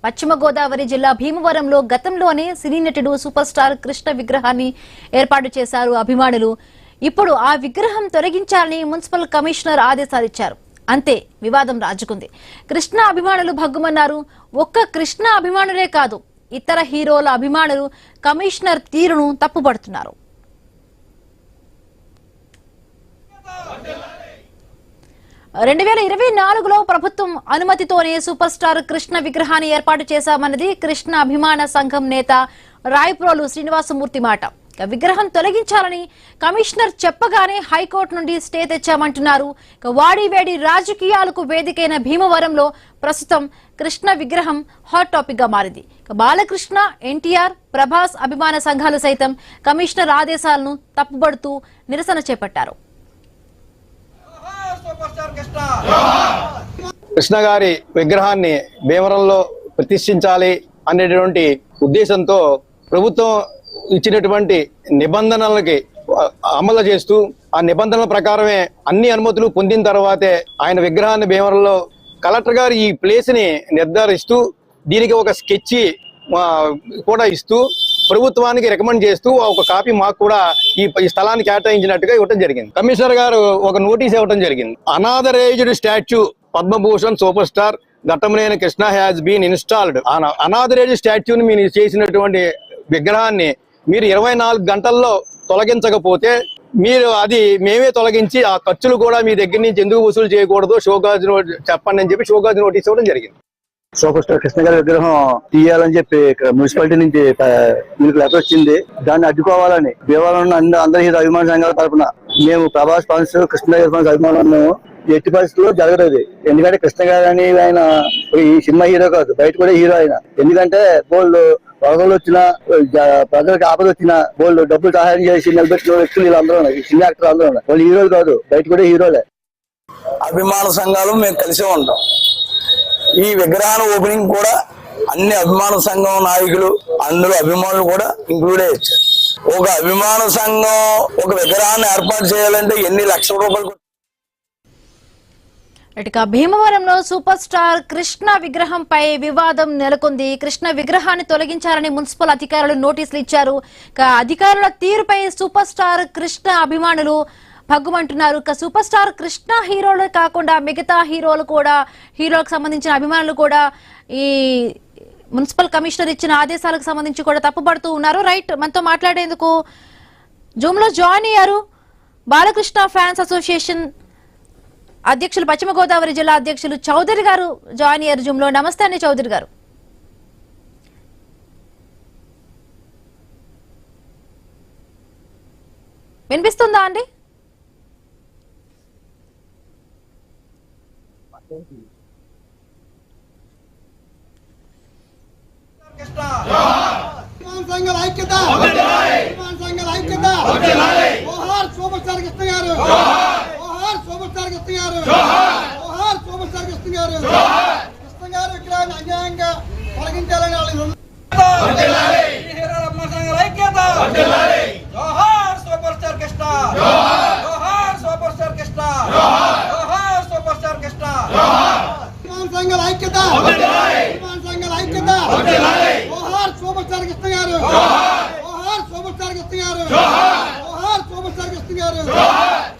పశ్చిమ గోదావరి జిల్లా భీమవరంలో గతంలోనే సినీ నటుడు సూపర్ స్టార్ కృష్ణ విగ్రహాన్ని ఏర్పాటు చేశారు అభిమానులు. ఇప్పుడు ఆ విగ్రహం తొలగించాలని మున్సిపల్ కమిషనర్ ఆదేశాలిచ్చారు. అంతే వివాదం రాజుకుంది. కృష్ణ అభిమానులు భగ్గుమన్నారు. ఒక్క కృష్ణ అభిమానులే కాదు, ఇతర హీరోల అభిమానులు కమిషనర్ తీరును తప్పుపడుతున్నారు. 2024లో ప్రభుత్వం అనుమతితోనే సూపర్ స్టార్ కృష్ణ విగ్రహాన్ని ఏర్పాటు చేశామన్నది కృష్ణ అభిమాన సంఘం నేత రాయప్రోలు శ్రీనివాసమూర్తి మాట. విగ్రహం తొలగించాలని కమిషనర్ చెప్పగానే హైకోర్టు నుండి స్టే తెచ్చామంటున్నారు. వాడివేడి రాజకీయాలకు వేదికైన భీమవరంలో ప్రస్తుతం కృష్ణ విగ్రహం హాట్ టాపిక్ గా మారింది. బాలకృష్ణ, ఎన్టీఆర్, ప్రభాస్ అభిమాన సంఘాలు సైతం కమిషనర్ ఆదేశాలను తప్పుబడుతూ నిరసన చేపట్టారు. కృష్ణ గారి విగ్రహాన్ని భీమవరంలో ప్రతిష్ఠించాలి అనేటువంటి ఉద్దేశంతో ప్రభుత్వం ఇచ్చినటువంటి నిబంధనలకి అమలు చేస్తూ ఆ నిబంధనల ప్రకారమే అన్ని అనుమతులు పొందిన తర్వాతే ఆయన విగ్రహాన్ని భీమవరంలో కలెక్టర్ గారు ఈ ప్లేస్ ని నిర్ధారిస్తూ దీనికి ఒక స్కెచ్ కూడా ఇస్తూ ప్రభుత్వానికి రికమెండ్ చేస్తూ ఒక కాపీ మాకు కూడా ఈ స్థలాన్ని కేటాయించినట్టుగా ఇవ్వడం జరిగింది. కమిషనర్ గారు ఒక నోటీస్ ఇవ్వడం జరిగింది. Unauthorized statue Padma Bhushan super star Ghattamaneni Krishna has been installed. Unauthorized స్టాచ్యూని మీరు చేసినటువంటి విగ్రహాన్ని మీరు 24 గంటల్లో తొలగించకపోతే మీరు అది మేమే తొలగించి ఆ ఖర్చులు కూడా మీ దగ్గర నుంచి ఎందుకు వసూలు చేయకూడదు, షోకాజ్ చెప్పండి అని చెప్పి షోకాజ్ నోటీస్ ఇవ్వడం జరిగింది. సూపర్ స్టార్ కృష్ణ గారి విగ్రహం తీయాలని చెప్పి మున్సిపాలిటీ నుంచి మీకు లెటర్ వచ్చింది. దాన్ని అడ్డుకోవాలని భీమవరం అందరి హీరో అభిమాన సంఘాల తరఫున మేము ప్రభాస్ ఫాన్స్ కృష్ణ గారి ఫాన్స్ అభిమానులు ఎట్టి పరిస్థితుల్లో జరగదు. ఎందుకంటే కృష్ణ గారు అని ఆయన ఈ సినిమా హీరో కాదు, బయట కూడా హీరో ఆయన. ఎందుకంటే బోల్డ్ వరదలు వచ్చినా ప్రజలకు ఆపద వచ్చినా బోల్డ్ డబ్బులు సహాయం చేసి నిలబెట్టిన వ్యక్తులు వీళ్ళందరూ సినీ యాక్టర్ అందరూ వాళ్ళు హీరోలు కాదు, బయట కూడా హీరోలే. అభిమాన సంఘాలు మేము కలిసే ఉంటాం. ఈ విగ్రహాల ఓపెనింగ్ కూడా అన్ని అభిమాన సంఘం నాయకులు అందులో అభిమానులు కూడా ఇంక్లూడ్ అయ్యారు. ఒక అభిమాన సంఘం ఒక విగ్రహాన్ని ఏర్పాటు చేయాలంటే ఎన్ని లక్షల రూపాయలు. ఇక భీమవరంలో సూపర్ స్టార్ కృష్ణ విగ్రహంపై వివాదం నెలకొంది. కృష్ణ విగ్రహాన్ని తొలగించాలని మున్సిపల్ అధికారులు నోటీసులు ఇచ్చారు. అధికారుల తీరుపై సూపర్ స్టార్ కృష్ణ అభిమానులు భగ్గుమంటున్నారు. సూపర్ స్టార్ కృష్ణ హీరోలు కాకుండా మిగతా హీరోలకు సంబంధించిన అభిమానులు కూడా ఈ మున్సిపల్ కమిషనర్ ఇచ్చిన ఆదేశాలకు సంబంధించి కూడా తప్పుపడుతూ ఉన్నారు. రైట్, మనతో మాట్లాడేందుకు జూమ్ లో జాయిన్ అయ్యారు బాలకృష్ణ ఫ్యాన్స్ అసోసియేషన్ అధ్యక్షులు, పశ్చిమ గోదావరి జిల్లా అధ్యక్షులు చౌదరి గారు జాయిన్ అయ్యారు జూమ్ లో. నమస్తే అండి చౌదరి గారు. వినిపిస్తుందా అండి? అన్యాయంగా తొలగించాలని సంఘాల ఐక్యత, సంఘాల ఐక్యత. జోహార్ సూపర్ స్టార్ కృష్ణ గారు, జోహార్ సూపర్ స్టార్ కృష్ణ గారు, జోహార్ సూపర్ స్టార్ కృష్ణ గారు.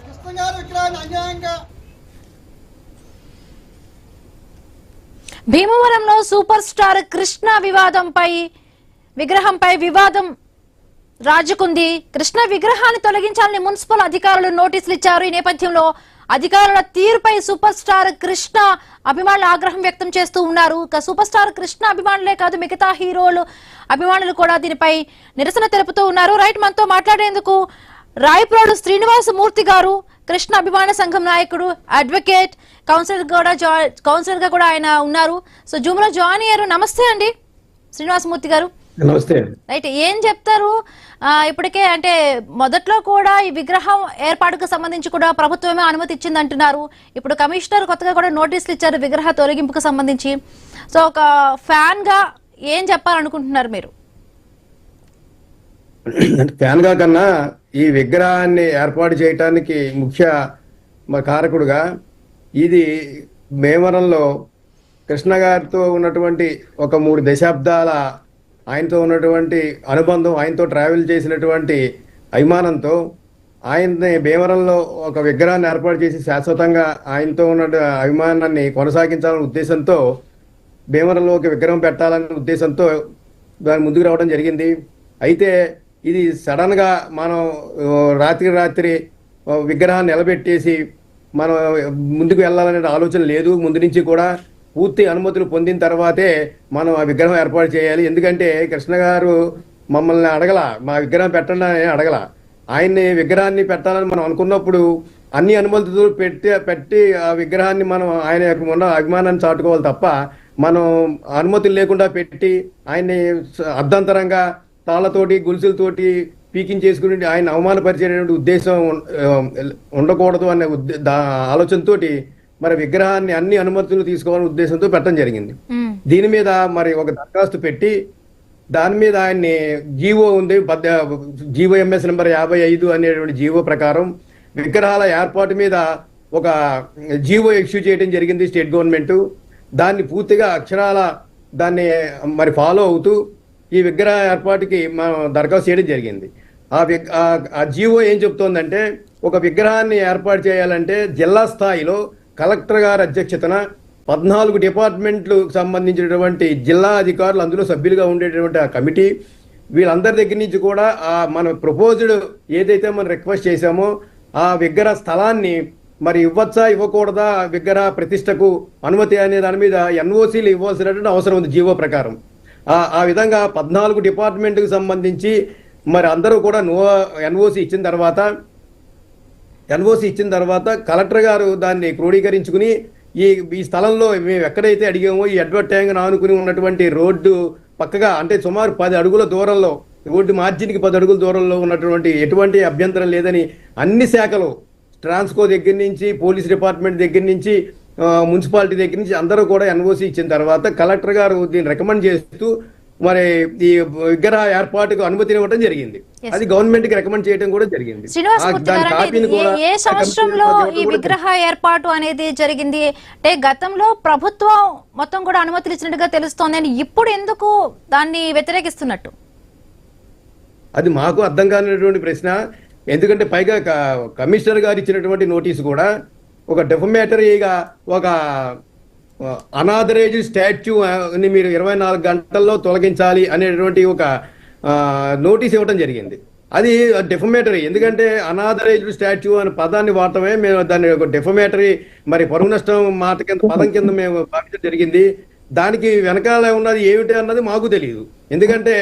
కృష్ణ గారు విగ్రహాన్ని అన్యాయంగా. భీమవరంలో సూపర్ స్టార్ కృష్ణ విగ్రహంపై వివాదం రాజుకుంది. కృష్ణ విగ్రహాన్ని తొలగించాలని మున్సిపల్ అధికారులు నోటీసులు ఇచ్చారు. ఈ నేపథ్యంలో అధికారుల తీరుపై సూపర్ స్టార్ కృష్ణ అభిమానులు ఆగ్రహం వ్యక్తం చేస్తూ ఉన్నారు. సూపర్ స్టార్ కృష్ణ అభిమానులే కాదు మిగతా హీరోలు అభిమానులు కూడా దీనిపై నిరసన తెలుపుతూ ఉన్నారు. రైట్, మనతో మాట్లాడేందుకు రాయప్రోలు శ్రీనివాసమూర్తి గారు, కృష్ణ అభిమాన సంఘం నాయకుడు, అడ్వకేట్, కౌన్సిలర్ గా కూడా ఆయన ఉన్నారు. సో జూమ్ లో జాయిన్ అయ్యారు. నమస్తే అండి శ్రీనివాసమూర్తి గారు. నమస్తే. రైట్, ఏం చెప్తారు? ఇప్పటికే అంటే మొదట్లో కూడా ఈ విగ్రహం ఏర్పాటుకు సంబంధించి కూడా ప్రభుత్వమే అనుమతి ఇచ్చింది అంటున్నారు. ఇప్పుడు కమిషనర్ కొత్తగా కూడా నోటీసులు ఇచ్చారు విగ్రహ తొలగింపుకు సంబంధించి. సో ఒక ఫ్యాన్ గా ఏం చెప్పాలనుకుంటున్నారు మీరు? ఫ్యాన్ గా కన్నా ఈ విగ్రహాన్ని ఏర్పాటు చేయటానికి ముఖ్య కారకుడుగా ఇది భీమవరంలో కృష్ణ గారితో ఉన్నటువంటి ఒక 3 దశాబ్దాల ఆయనతో ఉన్నటువంటి అనుబంధం, ఆయనతో ట్రావెల్ చేసినటువంటి అభిమానంతో ఆయన్ని భీమవరంలో ఒక విగ్రహాన్ని ఏర్పాటు చేసి శాశ్వతంగా ఆయనతో ఉన్న అభిమానాన్ని కొనసాగించాలనే ఉద్దేశంతో భీమవరంలో ఒక విగ్రహం పెట్టాలనే ఉద్దేశంతో దాని ముందుకు రావడం జరిగింది. అయితే ఇది సడన్గా మనం రాత్రి విగ్రహాన్ని నిలబెట్టేసి మనం ముందుకు వెళ్ళాలనే ఆలోచన లేదు. ముందు నుంచి కూడా పూర్తి అనుమతులు పొందిన తర్వాతే మనం ఆ విగ్రహం ఏర్పాటు చేయాలి. ఎందుకంటే కృష్ణ గారు మమ్మల్ని అడగల, మా విగ్రహం పెట్టండి అని అడగల. ఆయన్ని విగ్రహాన్ని పెట్టాలని మనం అనుకున్నప్పుడు అన్ని అనుమతులు పెట్టి ఆ విగ్రహాన్ని మనం ఆయన యొక్క ఉన్న అభిమానాన్ని చాటుకోవాలి తప్ప మనం అనుమతులు లేకుండా పెట్టి ఆయన్ని అర్ధంతరంగా తాళ్లతోటి గొలుసులతోటి పీకించేసుకుని ఆయన అవమానపరిచేటువంటి ఉద్దేశం ఉండకూడదు అనే ఆలోచనతో మరి విగ్రహాన్ని అన్ని అనుమతులు తీసుకోవాలనే ఉద్దేశంతో పెట్టడం జరిగింది. దీని మీద మరి ఒక దరఖాస్తు పెట్టి దాని మీద ఆయన్ని జీవో ఉంది, జీవో ఎంఎస్ నెంబర్ 55 అనేటువంటి జీవో ప్రకారం విగ్రహాల ఏర్పాటు మీద ఒక జీవో ఇష్యూ చేయడం జరిగింది స్టేట్ గవర్నమెంట్. దాన్ని పూర్తిగా అక్షరాల దాన్ని మరి ఫాలో అవుతూ ఈ విగ్రహ ఏర్పాటుకి మనం దరఖాస్తు చేయడం జరిగింది. ఆ జీవో ఏం చెప్తోందంటే ఒక విగ్రహాన్ని ఏర్పాటు చేయాలంటే జిల్లా స్థాయిలో కలెక్టర్ గారి అధ్యక్షతన 14 డిపార్ట్మెంట్లకు సంబంధించినటువంటి జిల్లా అధికారులు అందులో సభ్యులుగా ఉండేటటువంటి ఆ కమిటీ వీళ్ళందరి దగ్గర నుంచి కూడా మన ప్రపోజ్డ్ ఏదైతే మనం రిక్వెస్ట్ చేశామో ఆ విగ్రహ స్థలాన్ని మరి ఇవ్వచ్చా ఇవ్వకూడదా, విగ్రహ ప్రతిష్టకు అనుమతి అనే దాని మీద ఎన్ఓసీలు ఇవ్వాల్సినటువంటి అవసరం ఉంది జీవో ప్రకారం. ఆ విధంగా 14 డిపార్ట్మెంట్కి సంబంధించి మరి అందరూ కూడా ఎన్ఓసీ ఇచ్చిన తర్వాత కలెక్టర్ గారు దాన్ని క్రోడీకరించుకుని ఈ స్థలంలో మేము ఎక్కడైతే అడిగామో ఈ ఎడ్వర్డ్ ట్యాంక్ ఆనుకుని ఉన్నటువంటి రోడ్డు పక్కగా అంటే సుమారు 10 అడుగుల దూరంలో, రోడ్డు మార్జిన్కి 10 అడుగుల దూరంలో ఉన్నటువంటి ఎటువంటి అభ్యంతరం లేదని అన్ని శాఖలు, ట్రాన్స్కో దగ్గర నుంచి పోలీస్ డిపార్ట్మెంట్ దగ్గర నుంచి మున్సిపాలిటీ దగ్గర నుంచి అందరూ కూడా ఎన్ఓసీ ఇచ్చిన తర్వాత కలెక్టర్ గారు దీన్ని రికమెండ్ చేస్తూ మరి ఈ విగ్రహ ఏర్పాటుకు అనుమతిని ఇవ్వడం జరిగింది. అది గవర్నమెంట్ కి రికమెండ్ చేయడం కూడా జరిగింది. ఏ సంవత్సరంలో ఈ విగ్రహ ఏర్పాటు అనేది జరిగింది? అంటే గతంలో ప్రభుత్వం మొత్తం కూడా అనుమతులు ఇచ్చినట్టుగా తెలుస్తోంది అని ఇప్పుడు ఎందుకు దాన్ని వ్యతిరేకిస్తున్నట్టు? అది మాకు అర్థం కానిటువంటి ప్రశ్న. ఎందుకంటే పైగా కమిషనర్ గారు ఇచ్చినటువంటి నోటీసు కూడా ఒక డెఫమేటరీగా ఒక అనాథరైజ్డ్ స్టాచ్యూ ని మీరు 24 గంటల్లో తొలగించాలి అనేటువంటి ఒక నోటీస్ ఇవ్వడం జరిగింది. అది డెఫమేటరీ. ఎందుకంటే అనాథరైజ్డ్ స్టాచ్యూ అనే పదాన్ని వాడటమే మేము దాన్ని ఒక డెఫమేటరీ మరి పరువు నష్టం పదం కింద మేము భావించడం జరిగింది. దానికి వెనకాల ఉన్నది ఏమిటి అన్నది మాకు తెలియదు. ఎందుకంటే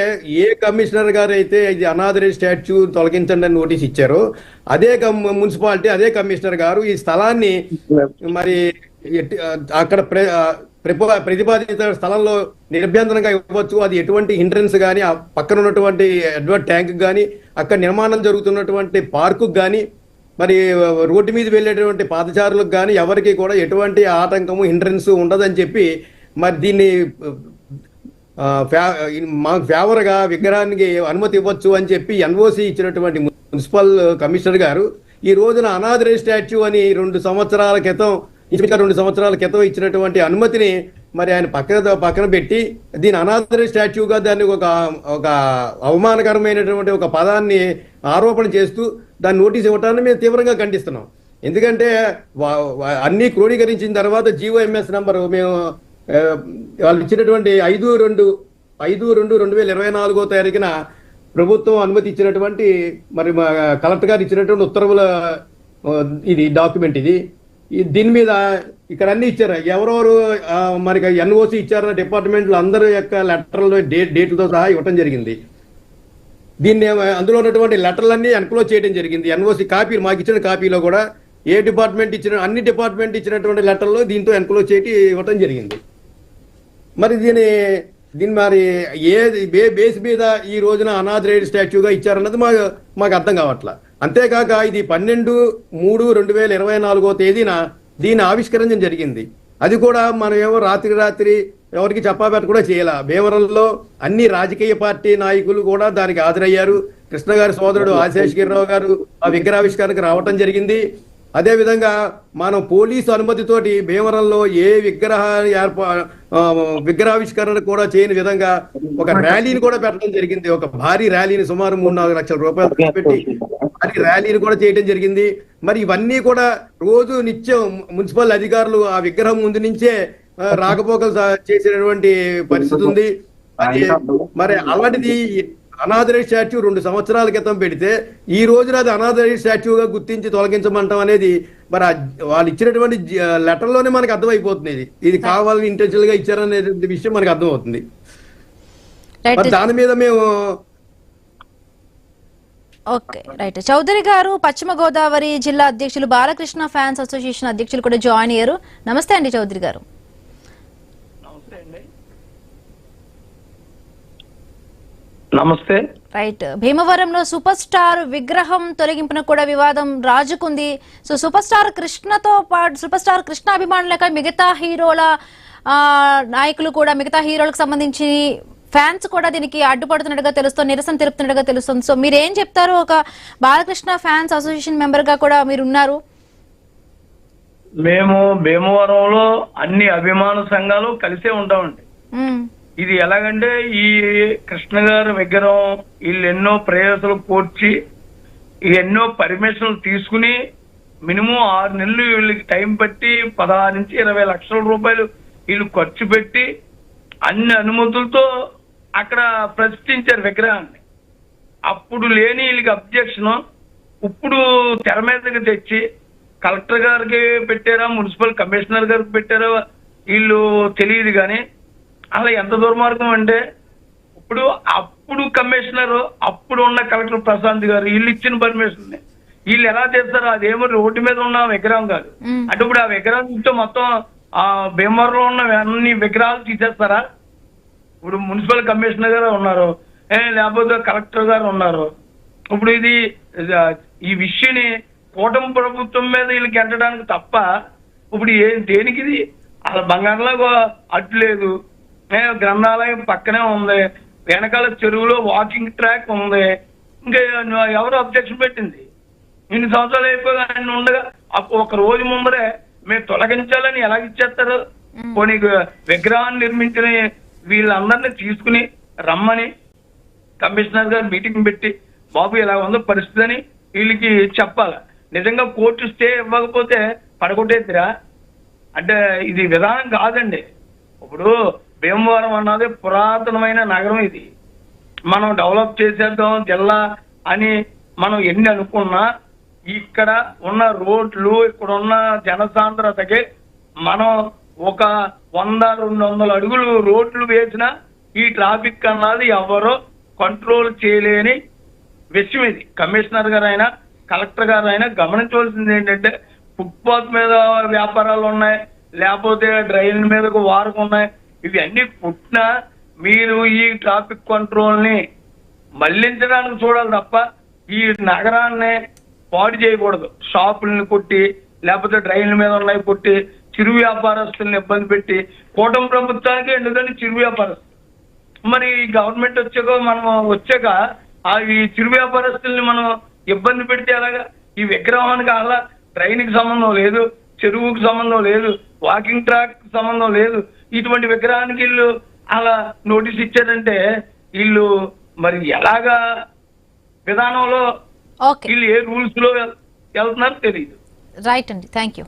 ఏ కమిషనర్ గారు అయితే ఇది అనాథరైజ్డ్ స్టాచ్యూ తొలగించండి అని నోటీస్ ఇచ్చారో అదే మున్సిపాలిటీ అదే కమిషనర్ గారు ఈ స్థలాన్ని మరి అక్కడ ప్రతిపాదిత స్థలంలో నిర్భ్యంతరంగా ఇవ్వచ్చు, అది ఎటువంటి హిండ్రెన్స్ కానీ ఆ పక్కన ఉన్నటువంటి ఎడ్వర్డ్ ట్యాంక్ కానీ అక్కడ నిర్మాణం జరుగుతున్నటువంటి పార్కు కానీ మరి రోడ్డు మీద వెళ్ళేటువంటి పాదచారులకు కానీ ఎవరికి కూడా ఎటువంటి ఆటంకము హిండ్రెన్స్ ఉండదని చెప్పి మరి దీన్ని మాకు ఫేవర్గా విగ్రహానికి అనుమతి ఇవ్వచ్చు అని చెప్పి ఎన్ఓసి ఇచ్చినటువంటి మున్సిపల్ కమిషనర్ గారు ఈ రోజున అనాథరైజ్డ్ స్టాచ్యూ అని 2 సంవత్సరాల క్రితం ఇచ్చినటువంటి అనుమతిని మరి ఆయన పక్కన పెట్టి దీని అనాథరైజ్డ్ స్టాచ్యూగా దాన్ని ఒక అవమానకరమైనటువంటి ఒక పదాన్ని ఆరోపణ చేస్తూ దాన్ని నోటీస్ ఇవ్వటాన్ని మేము తీవ్రంగా ఖండిస్తున్నాం. ఎందుకంటే అన్ని క్రోడీకరించిన తర్వాత జీవో ఎంఎస్ నంబరు మేము వాళ్ళు ఇచ్చినటువంటి 5/2/2024 తారీఖున ప్రభుత్వం అనుమతి ఇచ్చినటువంటి మరి కలెక్టర్ గారు ఇచ్చినటువంటి ఉత్తర్వుల ఇది డాక్యుమెంట్ దీని మీద ఇక్కడ అన్ని ఇచ్చారు. ఎవరెవరు మనకి ఎన్ఓసి ఇచ్చారన్న డిపార్ట్మెంట్లు అందరి యొక్క లెటర్లు డేట్లతో సహా ఇవ్వటం జరిగింది. దీన్ని అందులో ఉన్నటువంటి లెటర్లన్నీ ఎన్క్లోజ్ చేయడం జరిగింది. ఎన్ఓసి కాపీ మాకు ఇచ్చిన కాపీలో కూడా ఏ డిపార్ట్మెంట్ అన్ని డిపార్ట్మెంట్ ఇచ్చినటువంటి లెటర్లో దీంతో ఎన్క్లోజ్ చేసి ఇవ్వటం జరిగింది. మరి దీన్ని మరి ఏ బేస్ మీద ఈ రోజున అనాథరైజ్డ్ స్టాచ్యూగా ఇచ్చారన్నది మాకు అర్థం కావట్లా. అంతేకాక ఇది 12/3/2024 తేదీన దీన్ని ఆవిష్కరించడం జరిగింది. అది కూడా మనం ఏమో రాత్రి ఎవరికి చెప్పాబెట్ట కూడా చేయాల. భీమవరంలో అన్ని రాజకీయ పార్టీ నాయకులు కూడా దానికి హాజరయ్యారు. కృష్ణ గారి సోదరుడు ఆశేష్ గిరిరావు గారు ఆ విగ్రహావిష్కరణకు రావటం జరిగింది. అదేవిధంగా మనం పోలీసు అనుమతితోటి భీమవరంలో ఏ విగ్రహావిష్కరణ కూడా చేయని విధంగా ఒక ర్యాలీని కూడా పెట్టడం జరిగింది. ఒక భారీ ర్యాలీని సుమారు 3-4 లక్షల రూపాయలు పెట్టి భారీ ర్యాలీని కూడా చేయడం జరిగింది. మరి ఇవన్నీ కూడా రోజు నిత్యం మున్సిపల్ అధికారులు ఆ విగ్రహం ముందు నుంచే రాకపోకలు చేసేటువంటి పరిస్థితి ఉంది. మరి అలాంటిది అనాథరైజ్ స్టాచ్యూ 2 సంవత్సరాల క్రితం పెడితే ఈ రోజున అది అనాథరైజ్ స్టాచ్యూగా గుర్తించి తొలగించమంటాం అనేది మరి వాళ్ళు ఇచ్చినటువంటి లెటర్లోనే మనకు అర్థమైపోతుంది. ఇది కావాలని ఇంటెన్షనల్ గా ఇచ్చారనే విషయం మనకు అర్థమవుతుంది. దాని మీద మేము ఓకే రైట్. చౌదరి గారు పశ్చిమ గోదావరి జిల్లా అధ్యక్షులు బాలకృష్ణ ఫ్యాన్స్ అసోసియేషన్ అధ్యక్షులు కూడా జాయిన్ అయ్యారు. నమస్తే అండి చౌదరి గారు. నమస్తే. రైట్. భీమవరంలో సూపర్ స్టార్ విగ్రహం తొలగింపున కూడా వివాదం రాజుకుంది. సో సూపర్ స్టార్ కృష్ణతో పాటు సూపర్ స్టార్ కృష్ణ అభిమానులక మిగతా హీరోల నాయకులు కూడా మిగతా హీరోలకు సంబంధించి ఫ్యాన్స్ కూడా దీనికి అడ్డుపడుతున్నట్టుగా తెలుస్తుంది, నిరసన తెలుపుతున్నట్టుగా తెలుస్తుంది. సో మీరేం చెప్తారు? ఒక బాలకృష్ణ ఫ్యాన్స్ అసోసియేషన్ మెంబర్ గా కూడా మీరు ఉన్నారు. మేము భీమవరంలో అన్ని అభిమాన సంఘాలు కలిసే ఉంటామండి. ఇది ఎలాగంటే ఈ కృష్ణ గారి విగ్రహం వీళ్ళు ఎన్నో ప్రయాసాలు కోర్చి ఎన్నో పర్మిషన్లు తీసుకుని మినిమం 6 నెలలు వీళ్ళకి టైం పట్టి 16 నుంచి 20 లక్షల రూపాయలు వీళ్ళు ఖర్చు పెట్టి అన్ని అనుమతులతో అక్కడ ప్రతిష్ఠించారు విగ్రహాన్ని. అప్పుడు లేని వీళ్ళకి అబ్జెక్షన్ ఇప్పుడు తెర మీదకి తెచ్చి కలెక్టర్ గారికి పెట్టారా, మున్సిపల్ కమిషనర్ గారికి పెట్టారా వీళ్ళు తెలియదు. కానీ అలా ఎంత దుర్మార్గం అంటే అప్పుడు కమిషనర్ అప్పుడు ఉన్న కలెక్టర్ ప్రశాంత్ గారు వీళ్ళు ఇచ్చిన పర్మిషన్ వీళ్ళు ఎలా చేస్తారు? అదేమో రోడ్డు మీద ఉన్న విగ్రహం కాదు. అంటే ఇప్పుడు ఆ విగ్రహంతో మొత్తం ఆ భీమవరంలో ఉన్న అన్ని విగ్రహాలు తీసేస్తారా? ఇప్పుడు మున్సిపల్ కమిషనర్ గారు ఉన్నారు, లేకపోతే కలెక్టర్ గారు ఉన్నారు. ఇప్పుడు ఈ విషయాన్ని కూటమి ప్రభుత్వం మీద వీళ్ళకి ఎంటడానికి తప్ప ఇప్పుడు దేనికి ఇది? అసలు బంగారంలో అడ్డు లేదు, గ్రంథాలయం పక్కనే ఉంది, వెనకాల చెరువులో వాకింగ్ ట్రాక్ ఉంది. ఇంకా ఎవరు అబ్జెక్షన్ పెట్టింది? ఇన్ని సంవత్సరాలు అయిపోయి ఆయన ఉండగా ఒక రోజు ముందరే మేము తొలగించాలని ఎలా ఇచ్చేస్తారు? కొన్ని విగ్రహాన్ని నిర్మించిన వీళ్ళందరినీ తీసుకుని రమ్మని కమిషనర్ గారు మీటింగ్ పెట్టి బాబు ఇలా ఉందో పరిస్థితి అని వీళ్ళకి చెప్పాలి. నిజంగా కోర్టు స్టే ఇవ్వకపోతే పడగొట్టేదిరా అంటే ఇది విధానం కాదండి. ఇప్పుడు భీమవరం అన్నది పురాతనమైన నగరం. ఇది మనం డెవలప్ చేసేద్దాం జిల్లా అని మనం ఎన్ని అనుకున్నా ఇక్కడ ఉన్న రోడ్లు ఇక్కడ ఉన్న జనసాంద్రతకి మనం ఒక 100-200 అడుగులు రోడ్లు వేసినా ఈ ట్రాఫిక్ అన్నది ఎవరో కంట్రోల్ చేయలేని విషయం. ఇది కమిషనర్ గారు అయినా కలెక్టర్ గారు అయినా గమనించవలసింది ఏంటంటే ఫుట్పాత్ మీద వ్యాపారాలు ఉన్నాయి, లేకపోతే డ్రైన్ మీదకు వారకు ఉన్నాయి. ఇవి అన్ని పుట్టినా మీరు ఈ ట్రాఫిక్ కంట్రోల్ ని మళ్లించడానికి చూడాలి తప్ప ఈ నగరాన్ని పాడు చేయకూడదు. షాపుల్ని కొట్టి లేకపోతే డ్రైన్ల మీద ఉన్నాయి కొట్టి చిరు వ్యాపారస్తుల్ని ఇబ్బంది పెట్టి కూటమి ప్రభుత్వానికి ఎందుకంటే చిరు వ్యాపారస్తులు మరి గవర్నమెంట్ వచ్చాక ఈ చిరు వ్యాపారస్తుల్ని మనం ఇబ్బంది పెడితే ఎలాగా? ఈ విగ్రహానికి అలా డ్రైన్కి సంబంధం లేదు, చెరువుకి సంబంధం లేదు, వాకింగ్ ట్రాక్ సంబంధం లేదు. ఇటువంటి విగ్రహానికి వీళ్ళు అలా నోటీస్ ఇచ్చారంటే వీళ్ళు మరి ఎలాగా విధానంలో వీళ్ళు ఏ రూల్స్ లో వెళ్తున్నారో తెలియదు. రైట్ అండి, థ్యాంక్ యూ.